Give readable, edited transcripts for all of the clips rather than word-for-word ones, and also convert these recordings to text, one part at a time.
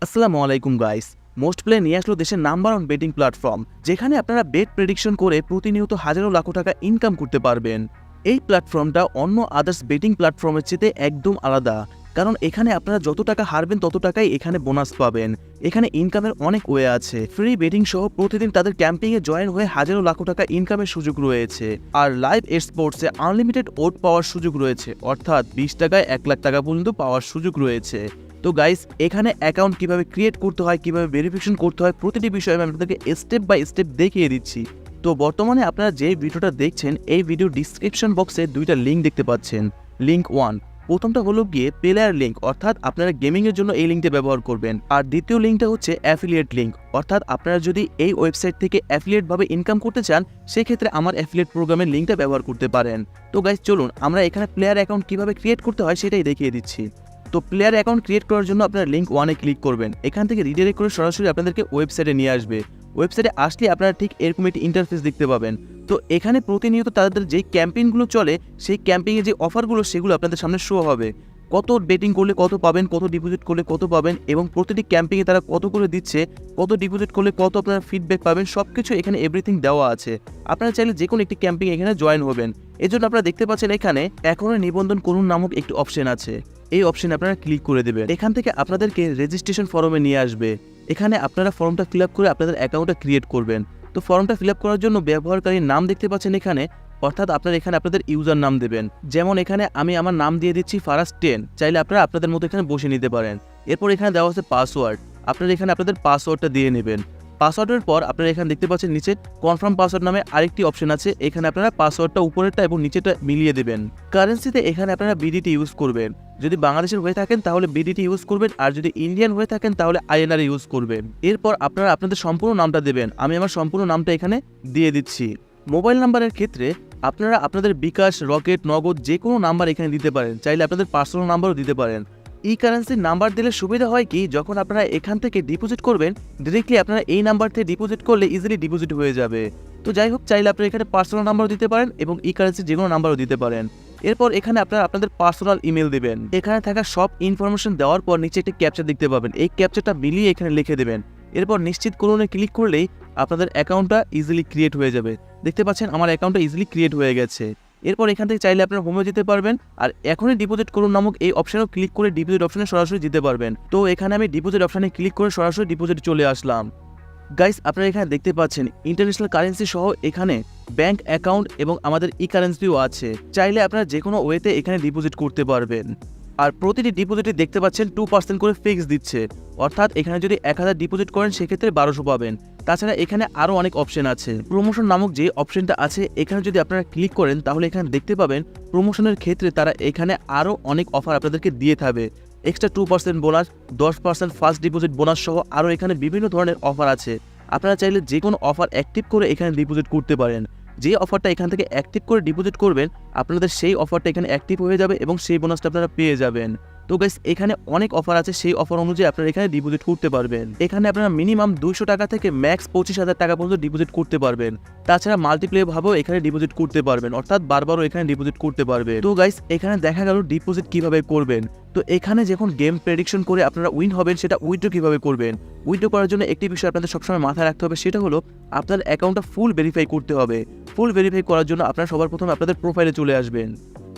আসসালামু আলাইকুম guys. Most play নিয়ে আসলো দেশের নাম্বার ওয়ান বেটিং প্ল্যাটফর্ম, যেখানে আপনারা বেট প্রেডিকশন করে প্রতিনিয়ত হাজারো লাখ টাকা ইনকাম করতে পারবেন। এই প্ল্যাটফর্মটা অন্য আদার্স বেটিং প্ল্যাটফর্মের চেয়ে একদম আলাদা, কারণ এখানে আপনারা যত টাকা হারবেন তত টাকাই এখানে বোনাস পাবেন। এখানে ইনকামের অনেক ওয়ে আছে। ফ্রি বেটিং সহ প্রতিদিন তাদের ক্যাম্পিংয়ে জয়েন হয়ে হাজারো লাখ টাকা ইনকামের সুযোগ রয়েছে। আর লাইভ স্পোর্টসে আনলিমিটেড ওট পাওয়ার সুযোগ রয়েছে, অর্থাৎ 20 টাকায় 1 লাখ টাকা পর্যন্ত পাওয়ার সুযোগ রয়েছে। তো গাইস, এখানে অ্যাকাউন্ট কিভাবে ক্রিয়েট করতে হয়, কিভাবে ভেরিফিকেশন করতে হয়, প্রতিটি বিষয়ে আমি আপনাদেরকে স্টেপ বাই স্টেপ দেখিয়ে দিচ্ছি। তো বর্তমানে আপনারা যে ভিডিওটা দেখছেন, এই ভিডিও ডিসক্রিপশন বক্সে দুইটা লিঙ্ক দেখতে পাচ্ছেন। লিঙ্ক 1, প্রথমটা হলো গিয়ে প্লেয়ার লিঙ্ক, অর্থাৎ আপনারা গেমিংয়ের জন্য এই লিঙ্কটা ব্যবহার করবেন। আর দ্বিতীয় লিঙ্কটা হচ্ছে অ্যাফিলিয়েট লিঙ্ক, অর্থাৎ আপনারা যদি এই ওয়েবসাইট থেকে অ্যাফিলিয়েটভাবে ইনকাম করতে চান, সেক্ষেত্রে আমার অ্যাফিলিয়েট প্রোগ্রামের লিঙ্কটা ব্যবহার করতে পারেন। তো গাইস চলুন আমরা এখানে প্লেয়ার অ্যাকাউন্ট কীভাবে ক্রিয়েট করতে হয় সেটাই দেখিয়ে দিচ্ছি। তো প্লেয়ার অ্যাকাউন্ট ক্রিয়েট করার জন্য আপনারা লিঙ্ক 1-এ ক্লিক করবেন। এখান থেকে রিডাইরেক্ট করে সরাসরি আপনাদেরকে ওয়েবসাইটে নিয়ে আসবে। ওয়েবসাইটে আসলে আপনারা ঠিক এরকম একটি ইন্টারফেস দেখতে পাবেন। তো এখানে প্রতিনিয়ত তাদের যেই ক্যাম্পেইনগুলো চলে, সেই ক্যাম্পেইনে যে অফারগুলো সেগুলো আপনাদের সামনে শো হবে। কত বেটিং করলে কত পাবেন, কত ডিপোজিট করলে কত পাবেন, এবং প্রতিটি ক্যাম্পেইনে তারা কত করে দিচ্ছে, কত ডিপোজিট করলে কত আপনারা ফিডব্যাক পাবেন, সব কিছু এখানে এভরিথিং দেওয়া আছে। আপনারা চাইলে যে কোনো একটি ক্যাম্পেইন এখানে জয়েন হবেন। এজন্য আপনারা দেখতে পাচ্ছেন এখানে এখনও নিবন্ধন করুন নামক একটি অপশন আছে। এই অপশনে আপনারা ক্লিক করে দেবেন। এখান থেকে আপনাদেরকে রেজিস্ট্রেশন ফর্মে নিয়ে আসবে। এখানে আপনারা ফর্মটা ফিল আপ করে আপনাদের অ্যাকাউন্টটা ক্রিয়েট করবেন। তো ফর্মটা ফিল আপ করার জন্য ব্যবহারকারীর নাম দেখতে পাচ্ছেন এখানে, অর্থাৎ আপনারা এখানে আপনাদের ইউজার নাম দেবেন। যেমন এখানে আমি আমার নাম দিয়ে দিচ্ছি ফারাজ 10, চাইলে আপনারা আপনাদের মতো এখানে বসে নিতে পারেন। এরপর এখানে দেওয়া হচ্ছে পাসওয়ার্ড, আপনারা এখানে আপনাদের পাসওয়ার্ডটা দিয়ে নেবেন। পাসওয়ার্ডের পর আপনারা এখানে দেখতে পাচ্ছেন নিচে কনফার্ম পাসওয়ার্ড নামে আরেকটি অপশন আছে। এখানে আপনারা পাসওয়ার্ডটা উপরেরটা এবং নিচেটা মিলিয়ে দেবেন। কারেন্সিতে এখানে আপনারা বিডিটি ইউজ করবেন। যদি বাংলাদেশের হয়ে থাকেন তাহলে বিডিটি ইউজ করবেন, আর যদি ইন্ডিয়ান হয়ে থাকেন তাহলে আইএনআর ইউজ করবেন। এরপর আপনারা আপনাদের সম্পূর্ণ নামটা দেবেন। আমি আমার সম্পূর্ণ নামটা এখানে দিয়ে দিচ্ছি। মোবাইল নাম্বারের ক্ষেত্রে আপনারা আপনাদের বিকাশ, রকেট, নগদ যে কোনো নাম্বার এখানে দিতে পারেন। চাইলে আপনাদের পার্সোনাল নাম্বারও দিতে পারেন। ই কারেন্সির নাম্বার দিলে সুবিধা হয় কি, যখন আপনারা এখান থেকে ডিপোজিট করবেন, ডিরেক্টলি আপনারা এই নাম্বার থেকে ডিপোজিট করলে ইজিলি ডিপোজিট হয়ে যাবে। তো যাই হোক, চাইলে আপনারা এখানে পার্সোনাল নাম্বারও দিতে পারেন এবং ই কারেন্সির যে কোনো নাম্বারও দিতে পারেন। এরপর এখানে আপনারা আপনাদের পার্সোনাল ইমেল দিবেন। এখানে থাকা সব ইনফরমেশন দেওয়ার পর নিচে একটি ক্যাপচা দেখতে পাবেন। এই ক্যাপচাটা মিলিয়ে এখানে লিখে দেবেন। এরপর নিশ্চিত করুনে ক্লিক করলেই আপনাদের অ্যাকাউন্টটা ইজিলি ক্রিয়েট হয়ে যাবে। দেখতে পাচ্ছেন আমার অ্যাকাউন্টটা ইজিলি ক্রিয়েট হয়ে গেছে। এরপর এখান থেকে চাইলে আপনারা হোমে যেতে পারবেন, আর এখনই ডিপোজিট করুন নামক এই অপশনেও ক্লিক করে ডিপোজিট অপশনে সরাসরি যেতে পারবেন। তো এখানে আমি ডিপোজিট অপশনে ক্লিক করে সরাসরি ডিপোজিট চলে আসলাম। গাইস, আপনারা এখানে দেখতে পাচ্ছেন ইন্টারন্যাশনাল কারেন্সি সহ এখানে ব্যাংক অ্যাকাউন্ট এবং আমাদের ই কারেন্সিও আছে। চাইলে আপনারা যে কোনো ওয়েতে এখানে ডিপোজিট করতে পারবেন। আর প্রতিটি ডিপোজিটে দেখতে পাচ্ছেন 2% করে ফিক্স দিচ্ছে, অর্থাৎ এখানে যদি 1000 ডিপোজিট করেন সেক্ষেত্রে 1200 পাবেন। তাছাড়া এখানে আরও অনেক অপশন আছে। প্রমোশন নামক যে অপশনটা আছে এখানে যদি আপনারা ক্লিক করেন তাহলে এখানে দেখতে পাবেন প্রমোশনের ক্ষেত্রে তারা এখানে আরও অনেক অফার আপনাদেরকে দিয়ে থাকবে। Extra 2% bonus, 10% first deposit bonus সহ আরও এখানে বিভিন্ন ধরনের অফার আছে। আপনারা চাইলে যে কোনো অফার অ্যাক্টিভ করে এখানে ডিপোজিট করতে পারেন। যে অফারটা এখান থেকে অ্যাক্টিভ করে ডিপোজিট করবেন, আপনাদের সেই অফারটা এখানে অ্যাক্টিভ হয়ে যাবে এবং সেই বোনাসটা আপনারা পেয়ে যাবেন। তো গাইস, এখানে অনেক অফার আছে, সেই অফার অনুযায়ী আপনারা এখানে ডিপোজিট করতে পারবেন। এখানে আপনারা মিনিমাম 200 টাকা থেকে ম্যাক্স 25,000 টাকা পর্যন্ত ডিপোজিট করতে পারবেন। তাছাড়া মাল্টিপ্লেয়ার ভাবেও এখানে ডিপোজিট করতে পারবেন, অর্থাৎ বারবারও এখানে ডিপোজিট করতে পারবেন। তো গাইস, এখানে দেখা গেল ডিপোজিট কিভাবে করবেন। তো এখানে যখন গেম প্রেডিকশন করে আপনারা উইন হবেন, সেটা উইথড্র কিভাবে করবেন। উইথড্র করার জন্য একটি বিষয় আপনাদের সবসময় মাথায় রাখতে হবে, সেটা হলো আপনার অ্যাকাউন্টটা ফুল ভেরিফাই করতে হবে। ফুল ভেরিফাই করার জন্য আপনারা সবার প্রথমে আপনাদের প্রোফাইলে চলে আসবেন।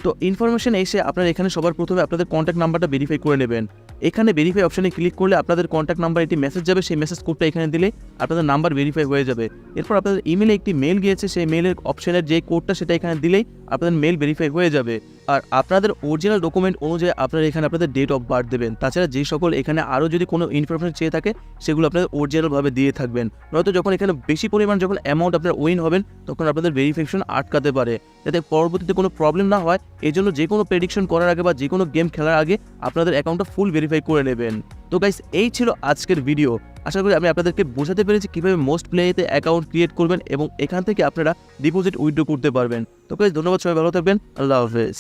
তো ইনফরমেশন এসে আপনারা এখানে সবার প্রথমে আপনাদের কন্ট্যাক্ট নাম্বারটা ভেরিফাই করে নেবেন। এখানে ভেরিফাই অপশনে ক্লিক করলে আপনাদের কন্ট্যাক্ট নাম্বার একটি মেসেজ যাবে, সেই মেসেজ কোডটা এখানে দিলে আপনাদের নাম্বার ভেরিফাই হয়ে যাবে। এরপর আপনাদের ইমেলে একটি মেল গিয়েছে, সেই মেলের অপশনের যে কোডটা সেটা এখানে দিলেই আপনাদের মেল ভেরিফাই হয়ে যাবে। আর আপনাদের অরিজিনাল ডকুমেন্ট অনুযায়ী আপনারা এখানে আপনাদের ডেট অফ বার্থ দেবেন। তাছাড়া যে সকল এখানে আরও যদি কোনো ইনফরমেশন চেয়ে থাকে সেগুলো আপনাদের অরিজিনালভাবে দিয়ে থাকবেন, নয়তো যখন এখানে বেশি পরিমাণ যখন অ্যামাউন্ট আপনার উইন হবেন তখন আপনাদের ভেরিফিকেশন আটকাতে পারে, যাতে পরবর্তীতে কোনো প্রবলেম না হয়। এই জন্য যে কোনো প্রেডিকশন করার আগে বা যে কোনো গেম খেলার আগে আপনাদের অ্যাকাউন্টটা ফুল ভেরিফাই করে নেবেন। তো গাইস, এই ছিল আজকের ভিডিও। আশা করি আমি আপনাদেরকে বোঝাতে পেরেছি কীভাবে মোস্ট প্লেতে অ্যাকাউন্ট ক্রিয়েট করবেন এবং এখান থেকে আপনারা ডিপোজিট উইথড্র করতে পারবেন। তো গাইস, ধন্যবাদ, সবাই ভালো থাকবেন। আল্লাহ হাফেজ।